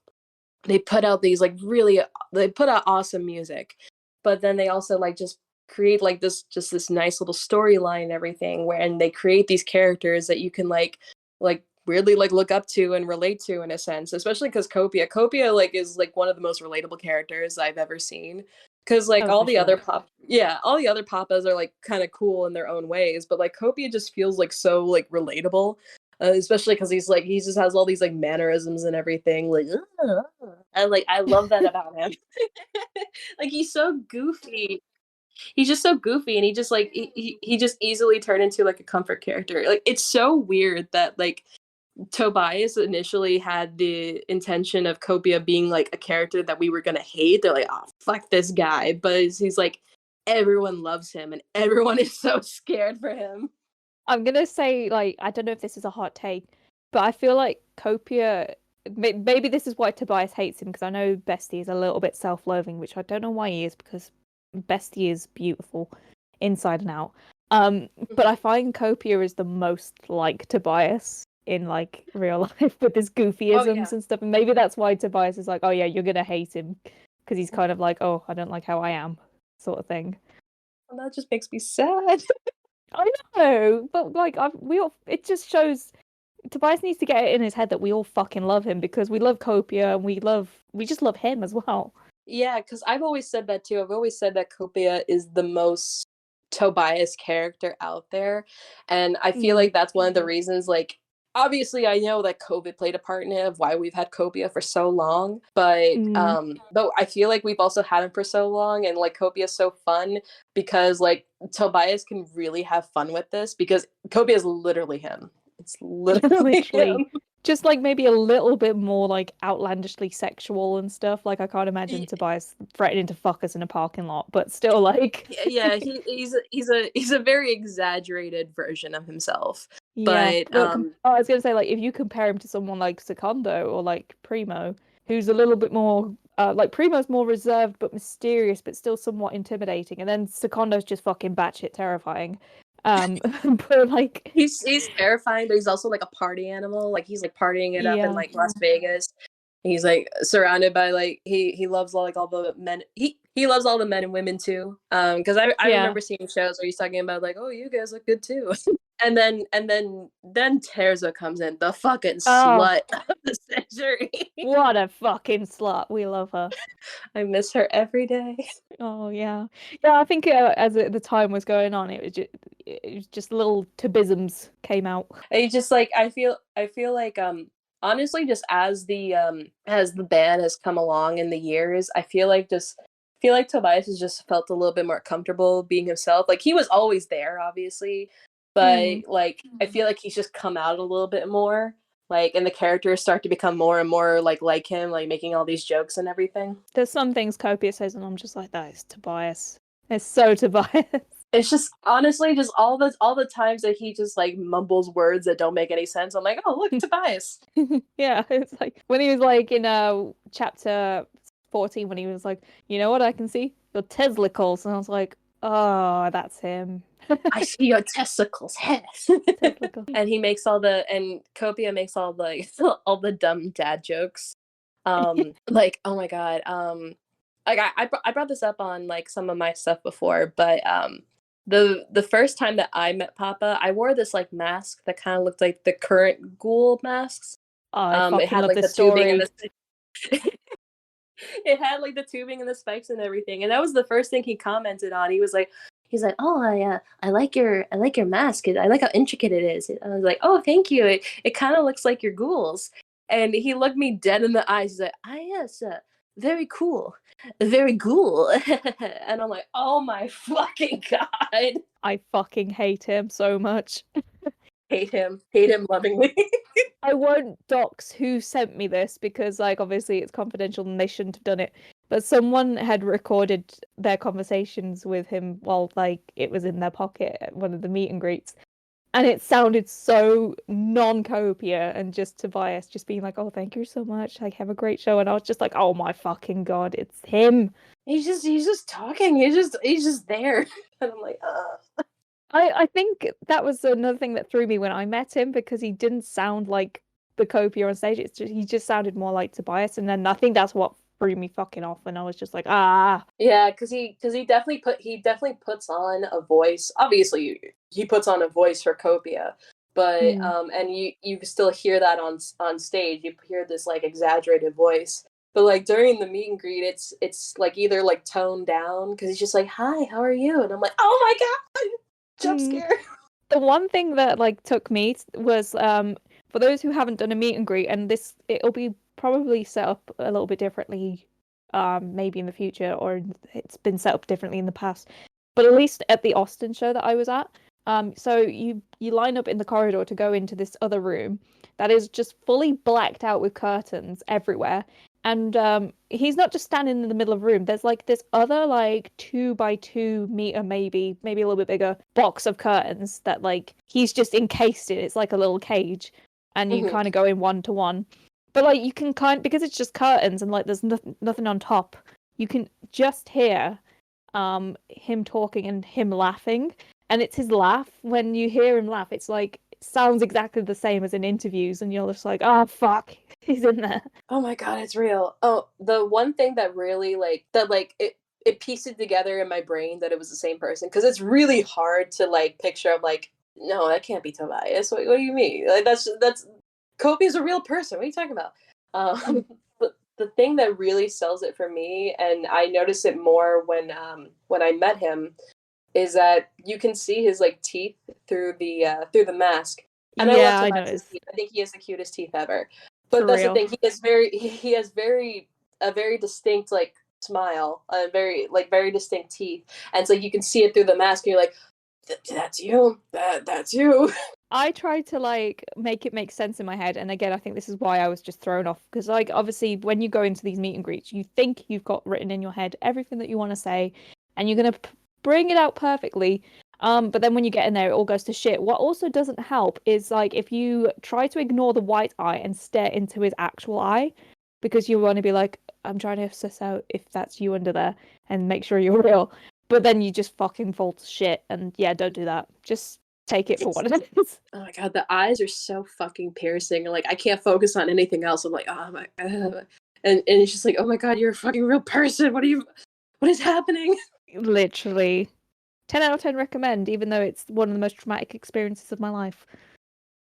they put out these like they put out awesome music, but then they also like just create like this nice little storyline and everything where and they create these characters that you can like weirdly like look up to and relate to in a sense, especially because Copia like is like one of the most relatable characters I've ever seen because like all the other papas are like kind of cool in their own ways, but like Copia just feels like so like relatable. Especially because he just has all these like mannerisms and everything like and like I love that about him. Like he's so goofy, he's just so goofy and he just like he just easily turned into like a comfort character. Like it's so weird that like Tobias initially had the intention of Copia being like a character that we were gonna hate. They're like, oh fuck this guy, but he's like everyone loves him and everyone is so scared for him. I'm gonna say, like, I don't know if this is a hot take, but I feel like Copia. Maybe this is why Tobias hates him because I know Bestie is a little bit self-loathing, which I don't know why he is because Bestie is beautiful inside and out. But I find Copia is the most like Tobias in like real life with his goofyisms and stuff, and maybe that's why Tobias is like, oh yeah, you're gonna hate him because he's kind of like, oh, I don't like how I am, sort of thing. And that just makes me sad. I know, but like we all it just shows Tobias needs to get it in his head that we all fucking love him because we love Copia and we just love him as well. Yeah, because I've always said that too. I've always said that Copia is the most Tobias character out there. And I feel like that's one of the reasons, like, obviously I know that COVID played a part in it of why we've had Copia for so long. But though I feel like we've also had him for so long and like Copia is so fun because like Tobias can really have fun with this because Copia is literally him. It's literally him. Just like maybe a little bit more like outlandishly sexual and stuff. Like I can't imagine Tobias threatening to fuck us in a parking lot, but still like yeah, he's a very exaggerated version of himself. Yeah. But I was gonna say like if you compare him to someone like Secondo or like Primo, who's a little bit more like Primo's more reserved but mysterious but still somewhat intimidating, and then Secondo's just fucking batshit terrifying. But like he's terrifying, but he's also like a party animal. Like he's like partying it up in like Las Vegas. He's like surrounded by like he loves like all the men. He loves all the men and women too. Because I remember seeing shows where he's talking about like, oh, you guys look good too. and then Terza comes in, the fucking slut of the century. What a fucking slut. We love her. I miss her every day. Oh yeah. I think as the time was going on, it was just little Tobisms came out. I just like I feel like honestly just as the band has come along in the years, I feel like Tobias has just felt a little bit more comfortable being himself. Like he was always there, obviously, but like I feel like he's just come out a little bit more. Like, and the characters start to become more and more like him, like making all these jokes and everything. There's some things Copia says, and I'm just like, that is Tobias. It's so Tobias. It's just honestly just all the times that he just like mumbles words that don't make any sense. I'm like, oh look, Tobias. Yeah, it's like when he was like in chapter 14 when he was like, you know what I can see? Your testicles. And I was like, oh, that's him. I see your testicles. Testicles. And he makes and Copia makes all the all the dumb dad jokes. Like, oh my god. Like I brought this up on like some of my stuff before, but the first time that I met Papa, I wore this like mask that kind of looked like the current ghoul masks. Oh, I fucking it had love like the this tubing and story. it had like the tubing and the spikes and everything, and that was the first thing he commented on. He's like, oh, I like your mask. I like how intricate it is. I was like, oh, thank you. It kind of looks like your ghouls. And he looked me dead in the eyes. He's like, ah, yes, very cool, very ghoul. And I'm like, oh my fucking god. I fucking hate him so much. Hate him lovingly. I won't dox who sent me this because, like, obviously it's confidential and they shouldn't have done it. But someone had recorded their conversations with him while, like, it was in their pocket at one of the meet and greets. And it sounded so non-Copia and just Tobias just being like, oh, thank you so much. Like, have a great show. And I was just like, oh my fucking god, it's him. He's just talking. He's just there. And I'm like, I think that was another thing that threw me when I met him because he didn't sound like the Copia on stage. He just sounded more like Tobias, and then I think that's what threw me fucking off. And I was just like, ah, yeah, because he definitely puts on a voice. Obviously, he puts on a voice for Copia, but and you still hear that on stage. You hear this like exaggerated voice. But like during the meet and greet, it's like either like toned down because he's just like, "Hi, how are you?" And I'm like, "Oh my god, jump scare!" The one thing that like took me was for those who haven't done a meet and greet, and it'll be probably set up a little bit differently, maybe in the future, or it's been set up differently in the past. But at least at the Austin show that I was at, so you line up in the corridor to go into this other room that is just fully blacked out with curtains everywhere. And he's not just standing in the middle of the room. There's like this other like 2x2 meter, maybe a little bit bigger box of curtains that like he's just encased in. It's like a little cage, and you kind of go in 1-to-1. But like you can because it's just curtains and like there's nothing on top. You can just hear him talking and him laughing, and it's his laugh. When you hear him laugh, it's like it sounds exactly the same as in interviews, and you're just like, oh fuck. He's in there. Oh my god, it's real. Oh, the one thing that really it pieced it together in my brain that it was the same person, because it's really hard to like picture. I'm like, no, that can't be Tobias. What do you mean? Like that's Kobe's a real person. What are you talking about? But the thing that really sells it for me, and I notice it more when I met him, is that you can see his like teeth through the mask. And yeah, I love Tobias' teeth. I think he has the cutest teeth ever. But that's real. the thing. He has a very distinct like smile, very distinct teeth, and so you can see it through the mask. And you're like, that's you. That's you. I tried to like make it make sense in my head, and again, I think this is why I was just thrown off because like obviously when you go into these meet and greets, you think you've got written in your head everything that you want to say, and you're gonna bring it out perfectly. But then when you get in there, it all goes to shit. What also doesn't help is like if you try to ignore the white eye and stare into his actual eye, because you want to be like, I'm trying to suss out if that's you under there and make sure you're real. But then you just fucking fall to shit. And yeah, don't do that. Just take it for what it is. Oh my god, the eyes are so fucking piercing. Like I can't focus on anything else. I'm like, oh my god. And it's just like, oh my god, you're a fucking real person. What is happening? Literally. 10 out of 10 recommend, even though it's one of the most traumatic experiences of my life.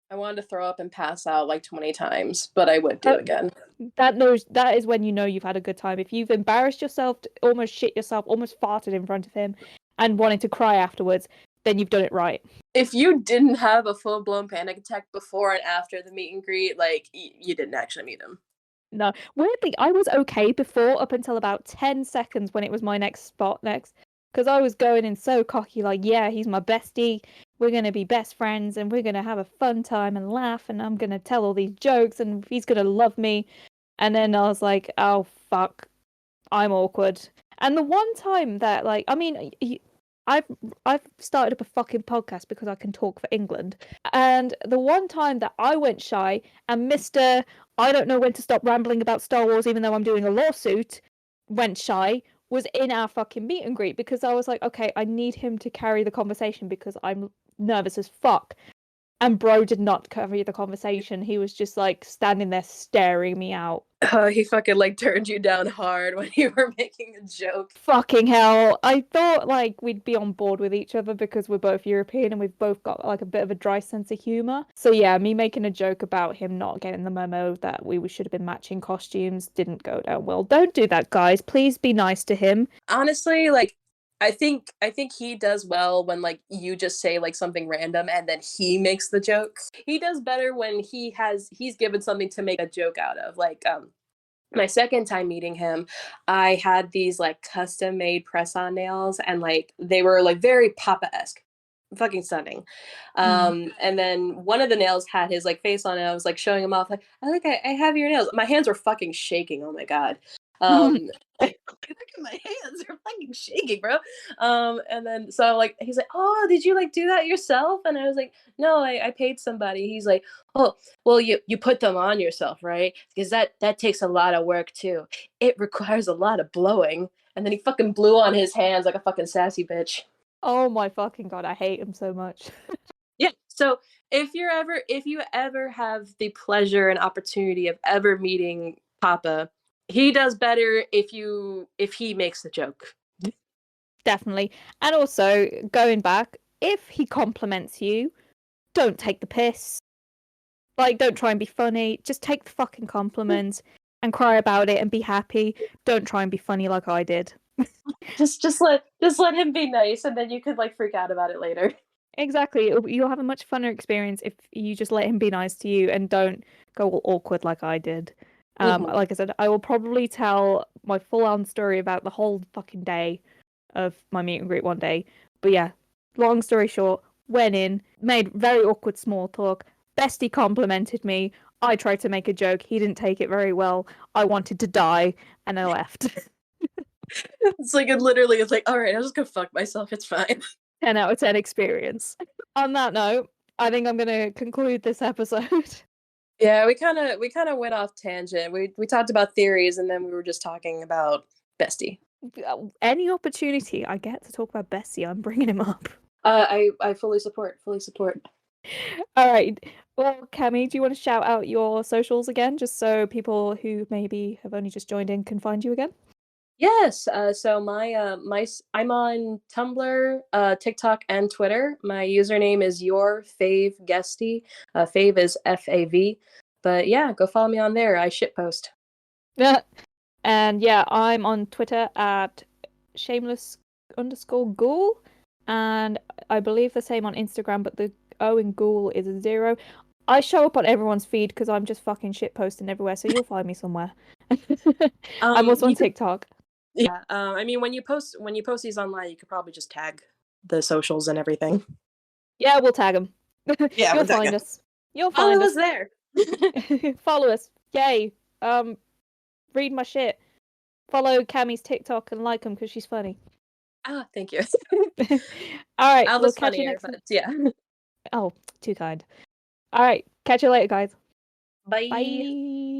I wanted to throw up and pass out like 20 times, but I would do again. That is when you know you've had a good time. If you've embarrassed yourself, almost shit yourself, almost farted in front of him, and wanted to cry afterwards, then you've done it right. If you didn't have a full-blown panic attack before and after the meet and greet, like, you didn't actually meet him. No. Weirdly, I was okay before, up until about 10 seconds when it was my next spot next. Because I was going in so cocky, like, yeah, he's my bestie. we're going to be best friends and we're going to have a fun time and laugh and I'm going to tell all these jokes and he's going to love me. And then I was like, oh, fuck, I'm awkward. And the one time that, like, I mean, I've started up a fucking podcast because I can talk for England. And the one time that I went shy and Mr. I don't know when to stop rambling about Star Wars even though I'm doing a lawsuit went shy was in our fucking meet and greet because I was like, okay, I need him to carry the conversation because I'm nervous as fuck. And bro did not carry the conversation. He was just like standing there staring me out. He fucking like turned you down hard when you were making a joke. Fucking hell. I thought like we'd be on board with each other because we're both European and we've both got like a bit of a dry sense of humor. So yeah, me making a joke about him not getting the memo that we should have been matching costumes didn't go down well. Don't do that, guys. Please be nice to him. Honestly, like I think he does well when like you just say like something random and then he makes the joke. He does better when he's given something to make a joke out of. Like my second time meeting him, I had these like custom made press on nails and like they were like very Papa-esque. Fucking stunning. And then one of the nails had his like face on it. I was like showing him off like I have your nails. My hands were fucking shaking. Oh my god. Look at my hands, they're fucking shaking, bro. And then so like he's like, oh, did you like do that yourself? And I was like, no, I paid somebody. He's like, oh, well, you put them on yourself, right? Because that takes a lot of work too. It requires a lot of blowing. And then he fucking blew on his hands like a fucking sassy bitch. Oh my fucking god, I hate him so much. Yeah. So if you ever have the pleasure and opportunity of ever meeting Papa, he does better if he makes the joke. Definitely. And also, going back, if he compliments you, don't take the piss. Like, don't try and be funny. Just take the fucking compliment and cry about it and be happy. Don't try and be funny like I did. just let him be nice and then you could like freak out about it later. Exactly. You'll have a much funner experience if you just let him be nice to you and don't go all awkward like I did. Like I said, I will probably tell my full-on story about the whole fucking day of my meet and greet one day. But yeah, long story short, went in, made very awkward small talk. Bestie complimented me. I tried to make a joke. He didn't take it very well. I wanted to die, and I left. It's like it's like, all right, I'm just gonna fuck myself. It's fine. 10 out of 10 experience. On that note, I think I'm gonna conclude this episode. Yeah, we kind of went off tangent. We talked about theories and then we were just talking about Bestie. Any opportunity I get to talk about Bessie, I'm bringing him up. I fully support. All right. Well, Cammy, do you want to shout out your socials again, just so people who maybe have only just joined in can find you again? Yes. So I'm on Tumblr, TikTok, and Twitter. My username is YourFaveGuesty. Fave is FAV. But yeah, go follow me on there. I shitpost. Yeah. And yeah, I'm on Twitter at shameless_ghoul, and I believe the same on Instagram, but the O in ghoul is a 0. I show up on everyone's feed because I'm just fucking shitposting everywhere, so you'll find me somewhere. I'm also on TikTok. Yeah, I mean, when you post these online, you could probably just tag the socials and everything. Yeah, we'll tag them. Yeah, You'll find us. You'll find us there. Follow us. Yay. Read my shit. Follow Cammy's TikTok and like them because she's funny. Ah, thank you. All right, Alva's we'll catch you funnier, next. but yeah. Oh, too kind. All right, catch you later, guys. Bye. Bye.